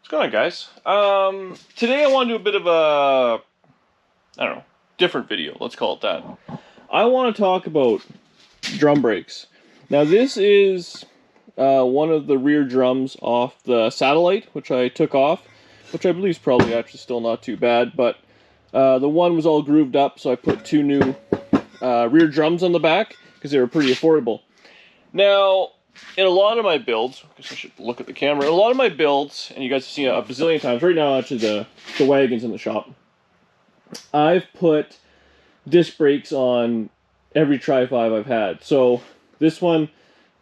What's going on, guys? Today I want to do a bit of a, I don't know, different video. Let's call it that. I want to talk about drum brakes. Now this is one of the rear drums off the satellite, which I took off, which I believe is probably actually still not too bad, but the one was all grooved up, so I put two new rear drums on the back because they were pretty affordable. Now, in a lot of my builds, I guess I should look at the camera. In a lot of my builds, and you guys have seen it a bazillion times, right now actually the wagon's in the shop, I've put disc brakes on every Tri-5 I've had. So this one,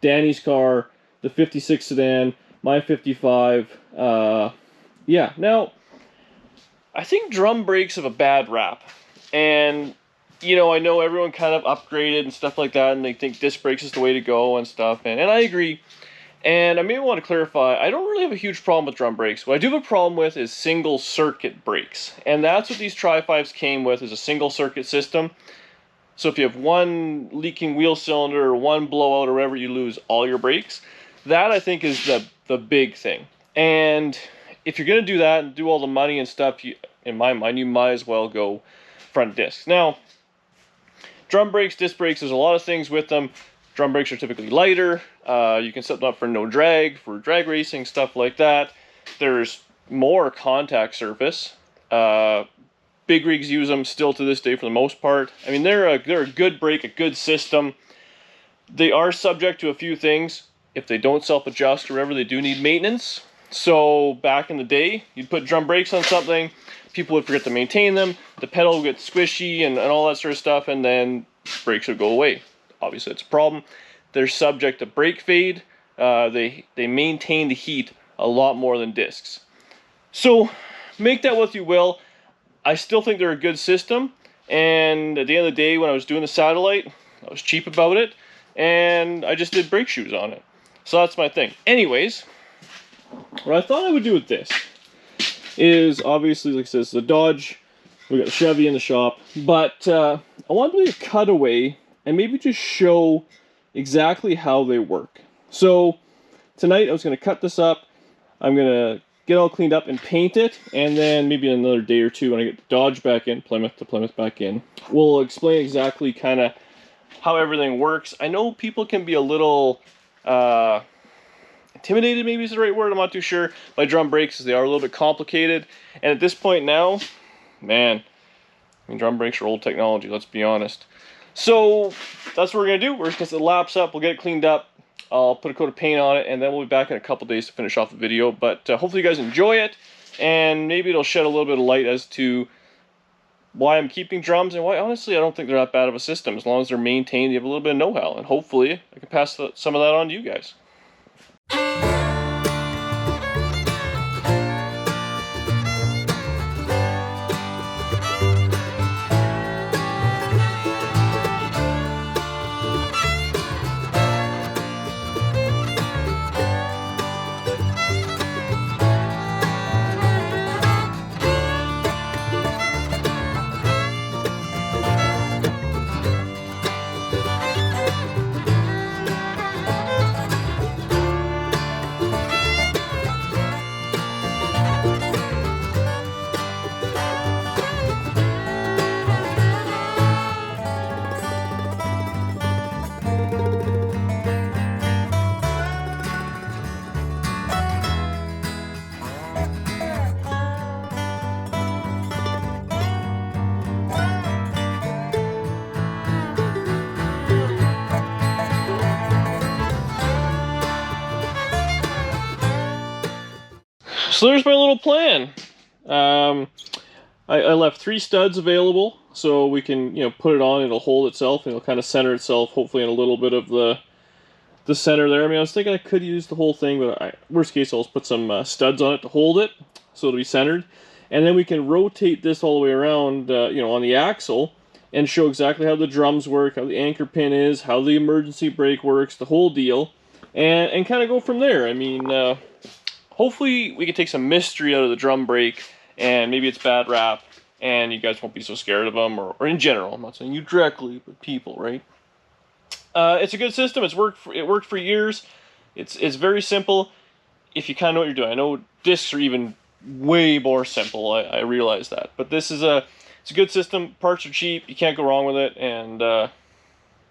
Danny's car, the 56 sedan, my 55, yeah. Now, I think drum brakes have a bad rap, and you know, I know everyone kind of upgraded and stuff like that, and they think disc brakes is the way to go and stuff, and I agree. And I may want to clarify, I don't really have a huge problem with drum brakes. What I do have a problem with is single circuit brakes, and that's what these Tri-5s came with, is a single circuit system. So if you have one leaking wheel cylinder or one blowout or whatever, you lose all your brakes. That, I think, is the big thing. And if you're going to do that and do all the money and stuff, in my mind, you might as well go front discs. Now, drum brakes, disc brakes, there's a lot of things with them. Drum brakes are typically lighter. You can set them up for no drag, for drag racing, stuff like that. There's more contact surface. Big rigs use them still to this day for the most part. I mean, they're a good brake, a good system. They are subject to a few things. If they don't self-adjust or whatever, they do need maintenance. So back in the day, you'd put drum brakes on something, people would forget to maintain them, the pedal would get squishy and all that sort of stuff, and then brakes would go away. Obviously, it's a problem. They're subject to brake fade. They maintain the heat a lot more than discs. So make that what you will. I still think they're a good system, and at the end of the day, when I was doing the satellite, I was cheap about it, and I just did brake shoes on it. So that's my thing. Anyways, what I thought I would do with this is, obviously, like I said, it's the Dodge. We got the Chevy in the shop, but I want to do a cutaway and maybe just show exactly how they work. So tonight I was going to cut this up. I'm going to get all cleaned up and paint it, and then maybe in another day or two when I get the Dodge back in, Plymouth to Plymouth back in, we'll explain exactly kind of how everything works. I know people can be a little intimidated, maybe is the right word, I'm not too sure, by drum brakes, as they are a little bit complicated. And at this point now, man, I mean, drum brakes are old technology, let's be honest. So that's what we're going to do. We're just going to set the laps up, we'll get it cleaned up, I'll put a coat of paint on it, and then we'll be back in a couple days to finish off the video. But hopefully you guys enjoy it, and maybe it'll shed a little bit of light as to why I'm keeping drums, and why, honestly, I don't think they're that bad of a system. As long as they're maintained, you have a little bit of know-how, and hopefully I can pass some of that on to you guys. So there's my little plan. I left 3 studs available, so we can, you know, put it on, it'll hold itself, and it'll kind of center itself, hopefully in a little bit of the center there. I mean, I was thinking I could use the whole thing, but worst case, I'll just put some studs on it to hold it, so it'll be centered. And then we can rotate this all the way around, you know, on the axle, and show exactly how the drums work, how the anchor pin is, how the emergency brake works, the whole deal, and kind of go from there. I mean, hopefully we can take some mystery out of the drum brake, and maybe it's bad rap, and you guys won't be so scared of them, or in general. I'm not saying you directly, but people, right? It's a good system. It worked for years. It's very simple. if you kind of know what you're doing. I know discs are even way more simple. I realize that, but this is it's a good system. Parts are cheap. You can't go wrong with it, and I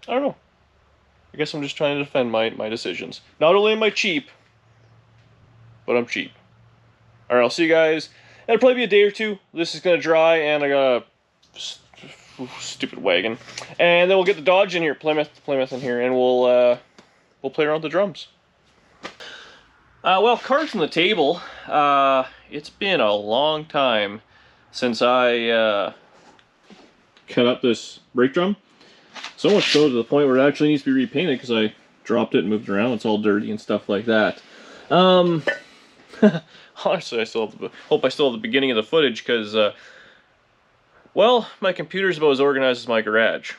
don't know. I guess I'm just trying to defend my decisions. Not only am I cheap, but I'm cheap. All right, I'll see you guys. It'll probably be a day or two. This is gonna dry, and I got a stupid wagon, and then we'll get the Dodge in here, Plymouth in here, and we'll play around with the drums. Well, cards on the table. It's been a long time since I cut up this brake drum. So much so to the point where it actually needs to be repainted because I dropped it and moved it around. It's all dirty and stuff like that. Honestly, hope I still have the beginning of the footage because, well, my computer's about as organized as my garage.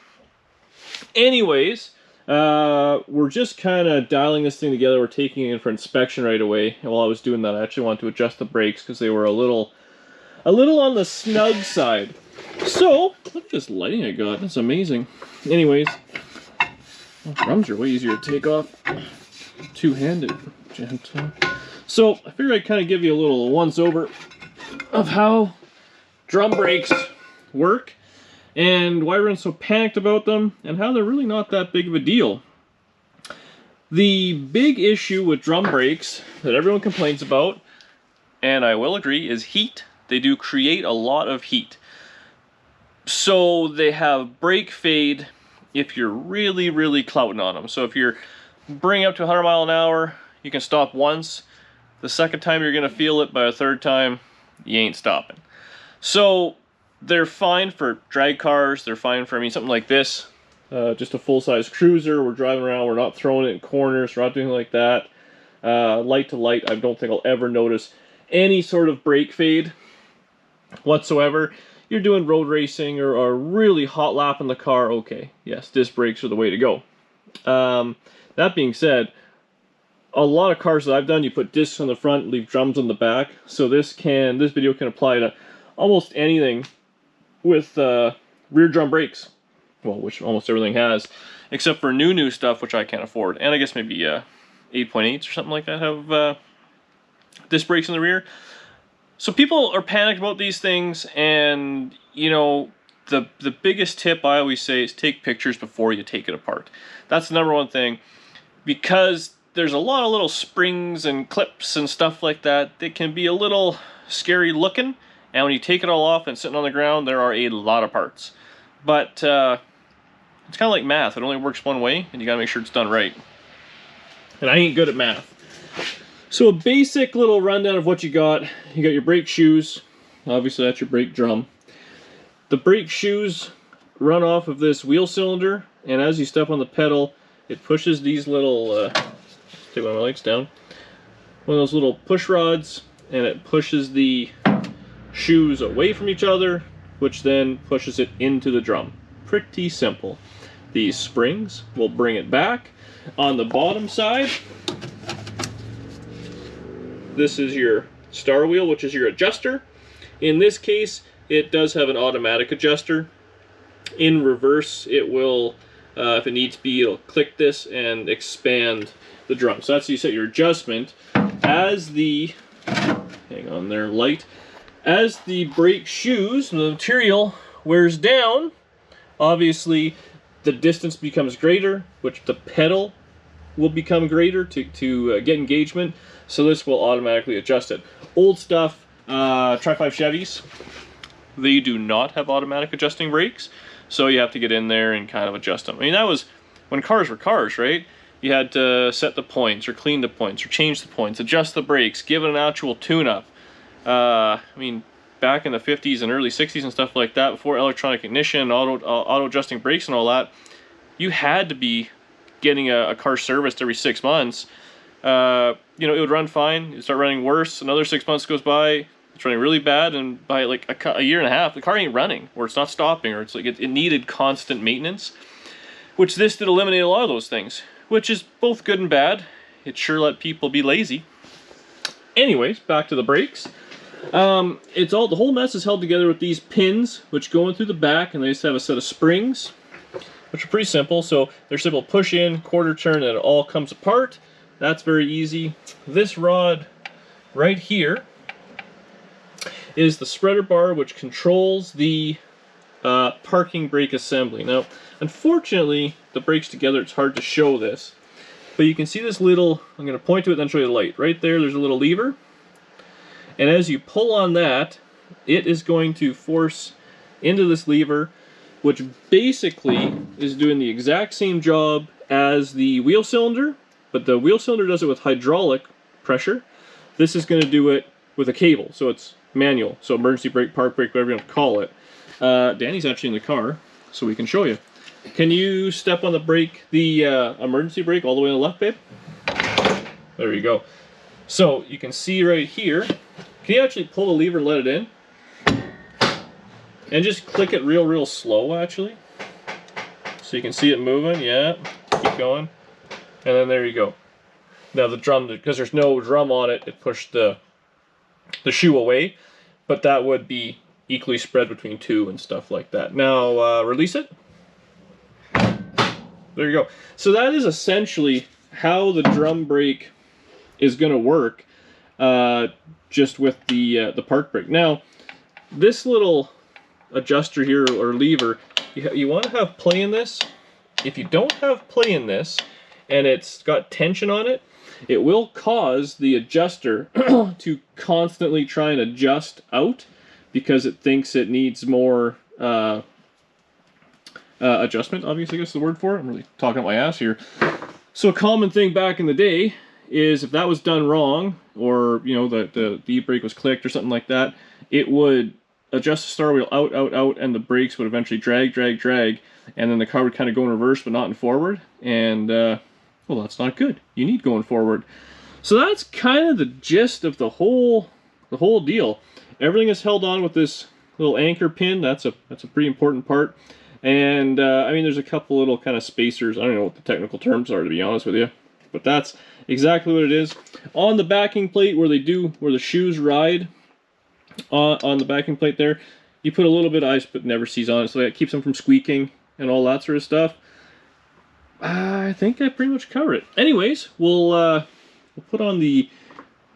Anyways, we're just kind of dialing this thing together. We're taking it in for inspection right away. And while I was doing that, I actually wanted to adjust the brakes because they were a little on the snug side. So, look at this lighting I got. That's amazing. Anyways, well, drums are way easier to take off two-handed. Gentle. So, I figured I'd kind of give you a little once-over of how drum brakes work, and why everyone's so panicked about them, and how they're really not that big of a deal. The big issue with drum brakes that everyone complains about, and I will agree, is heat. They do create a lot of heat. So they have brake fade if you're really, really clouting on them. So if you're bringing up to 100 miles an hour, you can stop once. The second time you're going to feel it. By a third time, you ain't stopping. So they're fine for drag cars. They're fine for, I mean, something like this. Just a full-size cruiser. We're driving around. We're not throwing it in corners. We're not doing like that. Light to light, I don't think I'll ever notice any sort of brake fade whatsoever. You're doing road racing or really hot lapping the car, okay, yes, disc brakes are the way to go. That being said, a lot of cars that I've done, you put discs on the front, leave drums on the back. So this video can apply to almost anything with rear drum brakes. Well, which almost everything has, except for new stuff, which I can't afford. And I guess maybe 8.8s or something like that have disc brakes in the rear. So people are panicked about these things, and you know, the biggest tip I always say is take pictures before you take it apart. That's the number one thing, because there's a lot of little springs and clips and stuff like that that can be a little scary looking, and when you take it all off and sitting on the ground, there are a lot of parts. But it's kind of like math. It only works one way, and you gotta make sure it's done right. And I ain't good at math. So a basic little rundown of what you got. You got your brake shoes. Obviously that's your brake drum. The brake shoes run off of this wheel cylinder, and as you step on the pedal, it pushes these little, take one of my legs down, one of those little push rods, and it pushes the shoes away from each other, which then pushes it into the drum. Pretty simple. These springs will bring it back. On the bottom side, this is your star wheel, which is your adjuster. In this case, it does have an automatic adjuster. In reverse, it will, if it needs to be, it'll click this and expand the drum. So that's how you set your adjustment. As the, hang on there, light. As the brake shoes, the material wears down, obviously the distance becomes greater, which the pedal will become greater to get engagement. So this will automatically adjust it. Old stuff, Tri-5 Chevys, they do not have automatic adjusting brakes, so you have to get in there and kind of adjust them. I mean, that was when cars were cars, right? You had to set the points, or clean the points, or change the points, adjust the brakes, give it an actual tune-up. I mean, back in the 50s and early 60s and stuff like that, before electronic ignition, auto adjusting brakes and all that, you had to be getting a car serviced every 6 months. You know, it would run fine, it would start running worse, another 6 months goes by, it's running really bad, and by like a year and a half, the car ain't running, or it's not stopping, or it's like it needed constant maintenance, which this did eliminate a lot of those things, which is both good and bad. It sure let people be lazy. Anyways, back to the brakes. The whole mess is held together with these pins, which go in through the back, and they just have a set of springs, which are pretty simple. So they're simple push in, quarter turn, and it all comes apart. That's very easy. This rod right here is the spreader bar, which controls the parking brake assembly. Now, unfortunately, the brakes together, it's hard to show this, but you can see this little, I'm going to point to it, then show you the light. Right there's a little lever, and as you pull on that, it is going to force into this lever, which basically is doing the exact same job as the wheel cylinder, but the wheel cylinder does it with hydraulic pressure. This is going to do it with a cable, so it's manual, so emergency brake, park brake, whatever you want to call it. Danny's actually in the car, so we can show you. Can you step on the brake, the emergency brake, all the way on the left, babe? There you go. So you can see right here, can you actually pull the lever and let it in? And just click it real slow, actually. So you can see it moving, yeah. Keep going. And then there you go. Now the drum, because there's no drum on it, it pushed the shoe away, but that would be equally spread between two and stuff like that. Now release it. There you go. So that is essentially how the drum brake is going to work, just with the park brake. Now, this little adjuster here or lever, you want to have play in this. If you don't have play in this and it's got tension on it, it will cause the adjuster to constantly try and adjust out because it thinks it needs more adjustment, obviously, I guess the word for it. I'm really talking out my ass here. So a common thing back in the day is if that was done wrong, or you know the e-brake was clicked or something like that, it would adjust the star wheel out, and the brakes would eventually drag, and then the car would kind of go in reverse but not in forward, and well, that's not good. You need going forward. So that's kind of the gist of the whole deal. Everything is held on with this little anchor pin. That's a pretty important part. And I mean, there's a couple little kind of spacers. I don't know what the technical terms are, to be honest with you, but that's exactly what it is. On the backing plate where the shoes ride on the backing plate there, you put a little bit of ice but never sees on it, so that keeps them from squeaking and all that sort of stuff. I think I pretty much covered it. Anyways, we'll put on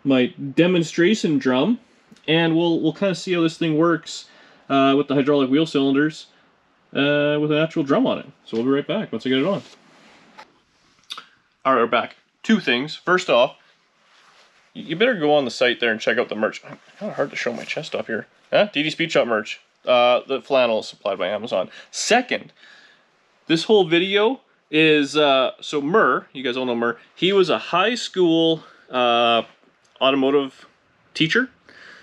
my demonstration drum, and we'll kind of see how this thing works with the hydraulic wheel cylinders with an actual drum on it. So we'll be right back once I get it on. All right, we're back. Two things. First off, you better go on the site there and check out the merch. Kind of hard to show my chest up here. DD Speed Shop merch. The flannel is supplied by Amazon. Second, this whole video is so MURch, you guys all know MURch, he was a high school automotive teacher,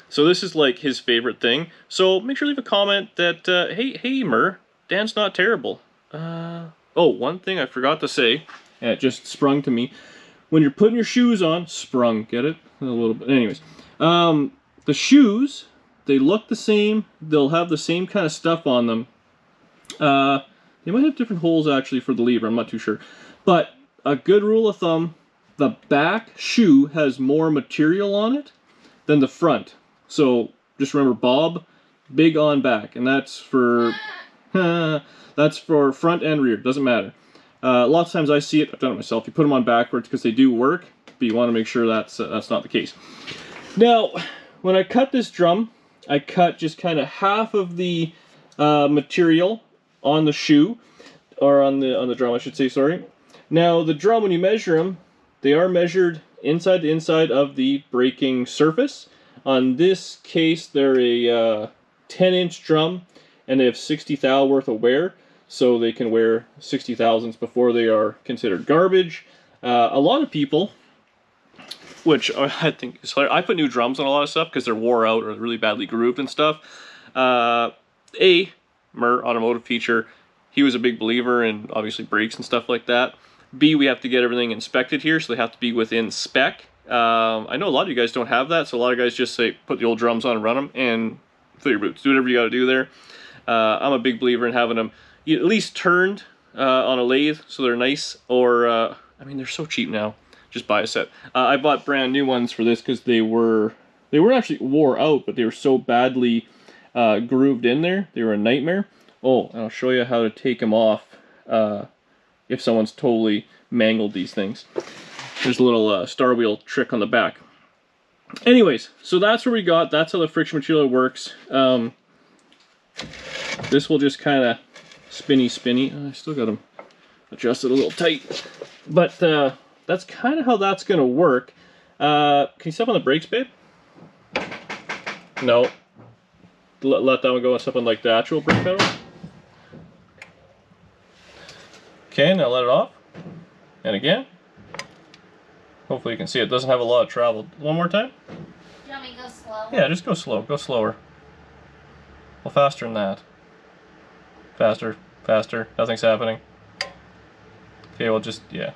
so this is like his favorite thing. So make sure to leave a comment that hey MURch, Dan's not terrible. Oh, one thing I forgot to say, and it just sprung to me, when you're putting your shoes on, get it a little bit, anyways, the shoes, they look the same, they'll have the same kind of stuff on them. They might have different holes actually for the lever, I'm not too sure. But a good rule of thumb, the back shoe has more material on it than the front. So just remember, Bob, big on back, and that's for front and rear, doesn't matter. Lots of times I see it, I've done it myself, you put them on backwards because they do work, but you want to make sure that's not the case. Now, when I cut this drum, I cut just kind of half of the material on the shoe, or on the drum, I should say, sorry. Now, the drum, when you measure them, they are measured inside to inside of the braking surface. On this case, they're a 10-inch drum, and they have 60 thou worth of wear, so they can wear 60 thousandths before they are considered garbage. A lot of people, which I think is hilarious, I put new drums on a lot of stuff because they're wore out or really badly grooved and stuff. MURch automotive feature, he was a big believer in obviously brakes and stuff like that. B, we have to get everything inspected here, so they have to be within spec. I know a lot of you guys don't have that, so a lot of guys just say put the old drums on and run them, and fill your boots, do whatever you got to do there. I'm a big believer in having them at least turned on a lathe so they're nice, or I mean, they're so cheap now, just buy a set. I bought brand new ones for this because they were actually wore out, but they were so badly grooved in there, they were a nightmare. Oh, and I'll show you how to take them off if someone's totally mangled these things. There's a little star wheel trick on the back. Anyways, so that's where we got. That's how the friction material works. This will just kind of spinny. I still got them adjusted a little tight. But that's kind of how that's going to work. Can you step on the brakes, babe? No. Let that one go and step on like the actual brake pedal. Okay, now let it off. And again. Hopefully you can see it doesn't have a lot of travel. One more time. Do you want me to go slow? Yeah, just go slow. Go slower. Well, faster than that. Faster. Faster. Nothing's happening. Okay, well just, yeah.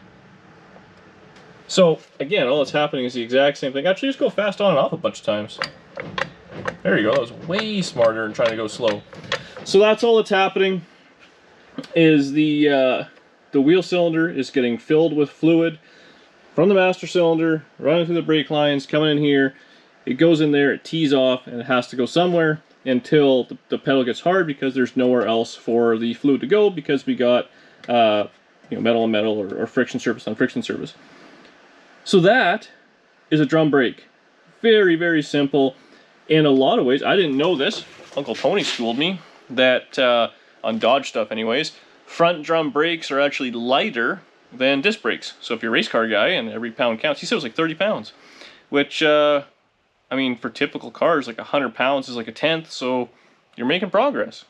So, again, all that's happening is the exact same thing. Actually, just go fast on and off a bunch of times. There you go. That was way smarter than trying to go slow. So that's all that's happening is the wheel cylinder is getting filled with fluid from the master cylinder, running through the brake lines, coming in here. It goes in there, it tees off, and it has to go somewhere until the pedal gets hard because there's nowhere else for the fluid to go because we got metal on metal or friction surface on friction surface. So that is a drum brake. Very, very simple. In a lot of ways, I didn't know this. Uncle Tony schooled me that on Dodge stuff anyways, front drum brakes are actually lighter than disc brakes. So if you're a race car guy and every pound counts, he said it was like 30 pounds, which I mean for typical cars like 100 pounds is like a tenth, so you're making progress.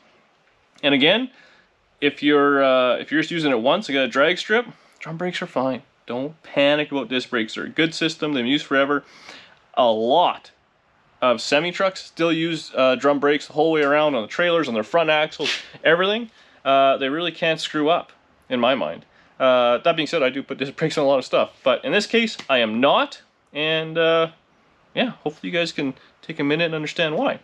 And again, if you're just using it once, you got a drag strip, drum brakes are fine. Don't panic about disc brakes. They're a good system, they've been used forever. A lot of semi-trucks still use drum brakes the whole way around on the trailers, on their front axles, everything. They really can't screw up, in my mind. That being said, I do put disc brakes on a lot of stuff, but in this case, I am not, and yeah, hopefully you guys can take a minute and understand why.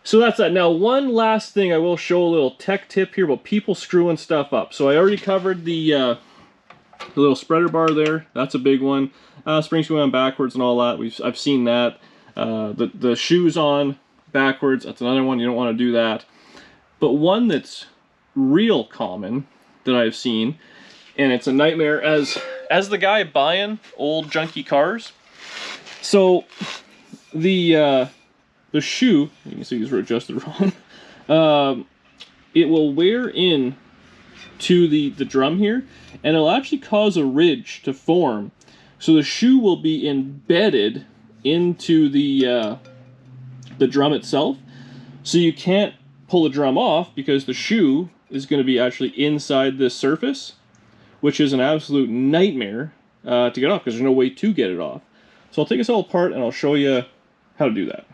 So that's that. Now, one last thing, I will show a little tech tip here about people screwing stuff up. So I already covered the little spreader bar there. That's a big one. Springs going on backwards and all that. I've seen that. The shoes on backwards. That's another one. You don't want to do that. But one that's real common that I've seen, and it's a nightmare as the guy buying old junky cars. So the shoe, you can see these were adjusted wrong. It will wear in to the drum here, and it'll actually cause a ridge to form. So the shoe will be embedded into the drum itself. So you can't pull the drum off because the shoe is going to be actually inside this surface, which is an absolute nightmare to get off because there's no way to get it off. So I'll take this all apart and I'll show you how to do that.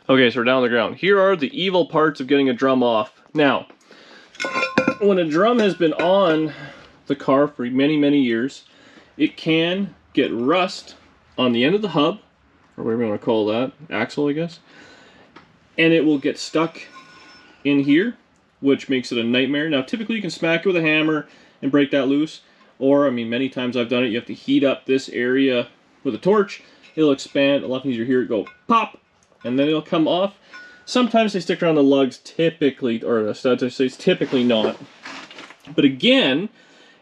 Okay, so we're down on the ground. Here are the evil parts of getting a drum off. Now, when a drum has been on the car for many, many years, it can get rust on the end of the hub, or whatever you want to call that, axle, I guess. And it will get stuck in here, which makes it a nightmare. Now, typically you can smack it with a hammer and break that loose. Or, I mean, many times I've done it, you have to heat up this area with a torch. It'll expand. A lot of times you hear it go pop, and then it'll come off. Sometimes they stick around the lugs, typically, or the studs, I say, typically not. But again,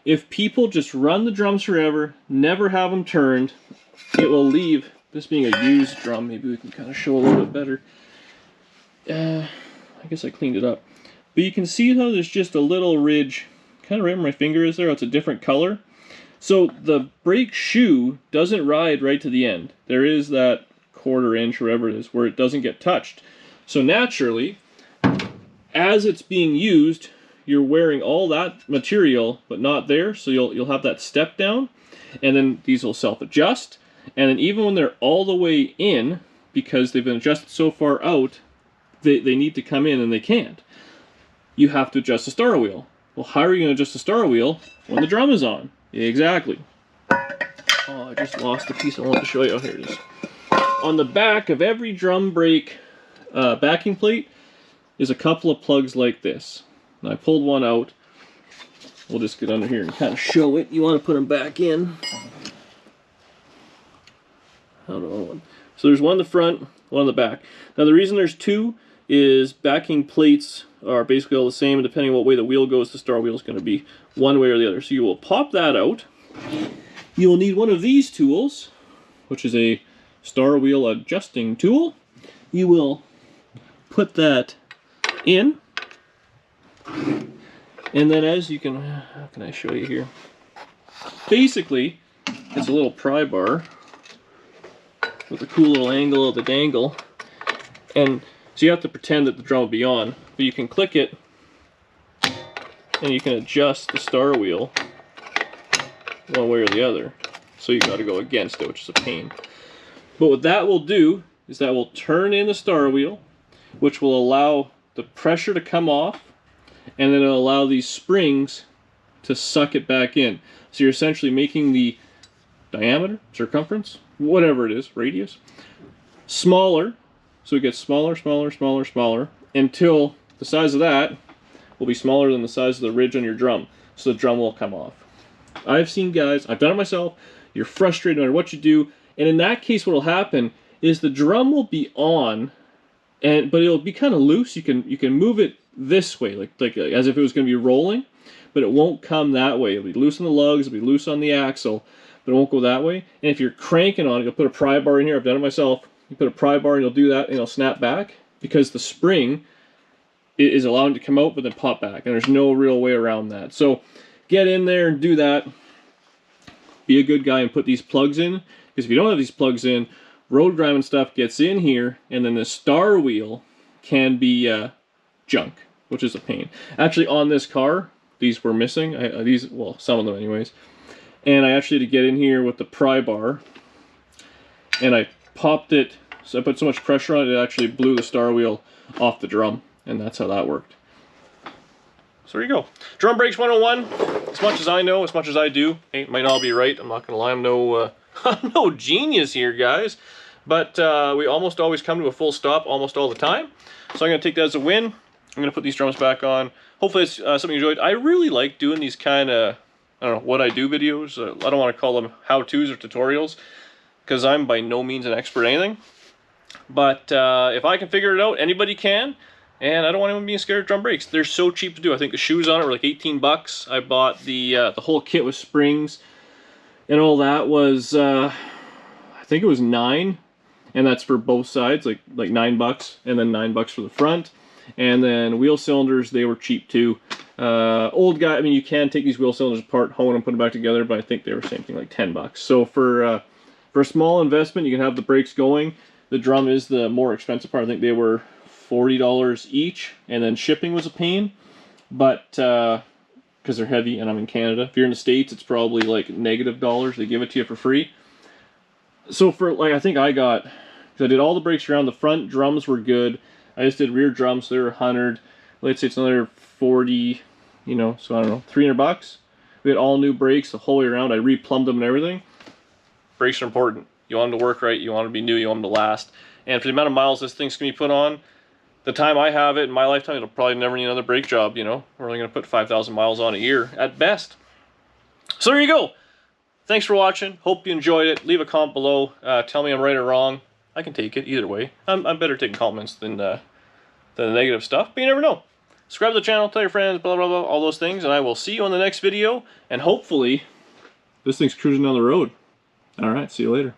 if people just run the drums forever, never have them turned, it will leave. This being a used drum, maybe we can kind of show a little bit better. I guess I cleaned it up. But you can see how there's just a little ridge, kind of right where my finger is there. It's a different color. So the brake shoe doesn't ride right to the end. There is that 1/4 inch, or whatever it is, where it doesn't get touched. So naturally, as it's being used, you're wearing all that material, but not there. So you'll have that step down, and then these will self-adjust. And then even when they're all the way in, because they've been adjusted so far out, they need to come in and they can't. You have to adjust the star wheel. Well, how are you going to adjust the star wheel when the drum is on? Exactly. Oh, I just lost the piece I wanted to show you. Oh, here it is. On the back of every drum brake backing plate is a couple of plugs like this. And I pulled one out. We'll just get under here and kind of show it. You want to put them back in. So there's one in the front, one in the back. Now the reason there's two is backing plates are basically all the same, and depending on what way the wheel goes, the star wheel is going to be one way or the other. So you will pop that out. You will need one of these tools, which is a star wheel adjusting tool. You will put that in, and then as you can, how can I show you here? Basically, it's a little pry bar with a cool little angle of the dangle, and so you have to pretend that the drum will be on, but you can click it and you can adjust the star wheel one way or the other. So you got to go against it, which is a pain. But what that will do is that will turn in the star wheel, which will allow the pressure to come off, and then it'll allow these springs to suck it back in. So you're essentially making the diameter, circumference, whatever it is, radius, smaller. So it gets smaller, smaller, smaller, smaller, until the size of that will be smaller than the size of the ridge on your drum. So the drum will come off. I've seen guys, I've done it myself, you're frustrated no matter what you do, and in that case what will happen is the drum will be on, but it'll be kind of loose. You can move it this way, like as if it was going to be rolling, but it won't come that way. It'll be loose on the lugs, it'll be loose on the axle, but it won't go that way. And if you're cranking on it, you'll put a pry bar in here. I've done it myself. You put a pry bar and you'll do that and it'll snap back because the spring is allowing it to come out but then pop back, and there's no real way around that. So get in there and do that. Be a good guy and put these plugs in, because if you don't have these plugs in, road grinding stuff gets in here and then the star wheel can be junk, which is a pain. Actually, on this car, these were missing. Well, some of them anyways. And I actually had to get in here with the pry bar, and I popped it, so I put so much pressure on it, it actually blew the star wheel off the drum, and that's how that worked. So there you go. Drum brakes 101. As much as I know, as much as I do, it might not be right. I'm not gonna lie, I'm no genius here, guys. But we almost always come to a full stop almost all the time. So I'm gonna take that as a win. I'm gonna put these drums back on. Hopefully it's something you enjoyed. I really like doing these kind of, I don't know, what I do videos. I don't want to call them how-tos or tutorials, because I'm by no means an expert at anything. But if I can figure it out, anybody can. And I don't want anyone being scared of drum brakes. They're so cheap to do. I think the shoes on it were like 18 bucks. I bought the whole kit with springs and all that was, I think it was $9. And that's for both sides, like $9, and then $9 for the front. And then wheel cylinders, they were cheap too. Old guy, I mean, you can take these wheel cylinders apart, hone them, put them back together, but I think they were same thing, like 10 bucks. So for a small investment, you can have the brakes going. The drum is the more expensive part. I think they were $40 each, and then shipping was a pain, but because they're heavy and I'm in Canada. If you're in the States, it's probably like $-. They give it to you for free. So for, like, I think I got, because I did all the brakes around, the front drums were good. I just did rear drums, so they were 100. Let's say it's another 40, you know, so I don't know, $300. We had all new brakes the whole way around. I replumbed them and everything. Brakes are important. You want them to work right, you want them to be new, you want them to last. And for the amount of miles this thing's going to be put on, the time I have it in my lifetime, it'll probably never need another brake job, you know. We're only going to put 5,000 miles on a year at best. So there you go. Thanks for watching. Hope you enjoyed it. Leave a comment below. Tell me I'm right or wrong. I can take it either way. I'm better taking comments than the negative stuff, but you never know. Subscribe to the channel, tell your friends, blah, blah, blah, all those things, and I will see you on the next video, and hopefully this thing's cruising down the road. All right, see you later.